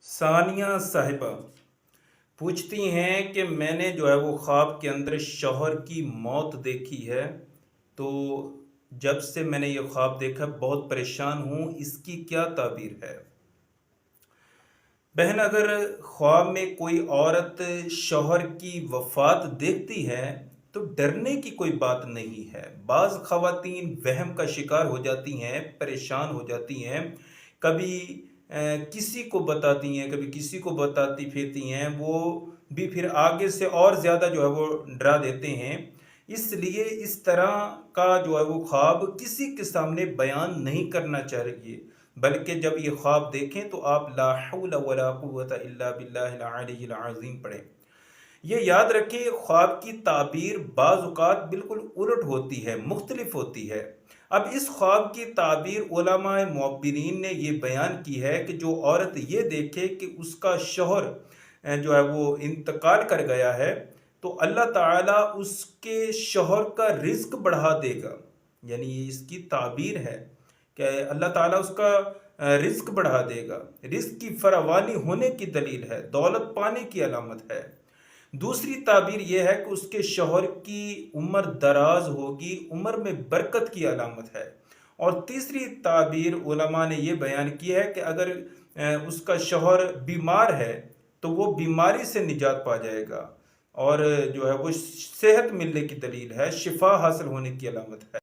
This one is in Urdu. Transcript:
ثانیہ صاحبہ پوچھتی ہیں کہ میں نے وہ خواب کے اندر شوہر کی موت دیکھی ہے، تو جب سے میں نے یہ خواب دیکھا بہت پریشان ہوں، اس کی کیا تعبیر ہے؟ بہن، اگر خواب میں کوئی عورت شوہر کی وفات دیکھتی ہے تو ڈرنے کی کوئی بات نہیں ہے۔ بعض خواتین وہم کا شکار ہو جاتی ہیں، پریشان ہو جاتی ہیں، کبھی کسی کو بتاتی ہیں، کبھی کسی کو بتاتی پھرتی ہیں، وہ بھی پھر آگے سے اور زیادہ وہ ڈرا دیتے ہیں۔ اس لیے اس طرح کا وہ خواب کسی کے سامنے بیان نہیں کرنا چاہیے، بلکہ جب یہ خواب دیکھیں تو آپ لا حول ولا قوت الا باللہ العلی العظیم پڑھیں۔ یہ یاد رکھیں، خواب کی تعبیر بعض اوقات بالکل الٹ ہوتی ہے، مختلف ہوتی ہے۔ اب اس خواب کی تعبیر علماء معبرین نے یہ بیان کی ہے کہ جو عورت یہ دیکھے کہ اس کا شوہر وہ انتقال کر گیا ہے، تو اللہ تعالیٰ اس کے شوہر کا رزق بڑھا دے گا۔ یعنی یہ اس کی تعبیر ہے کہ اللہ تعالیٰ اس کا رزق بڑھا دے گا۔ رزق کی فراوانی ہونے کی دلیل ہے، دولت پانے کی علامت ہے۔ دوسری تعبیر یہ ہے کہ اس کے شوہر کی عمر دراز ہوگی، عمر میں برکت کی علامت ہے۔ اور تیسری تعبیر علماء نے یہ بیان کی ہے کہ اگر اس کا شوہر بیمار ہے تو وہ بیماری سے نجات پا جائے گا، اور وہ صحت ملنے کی دلیل ہے، شفا حاصل ہونے کی علامت ہے۔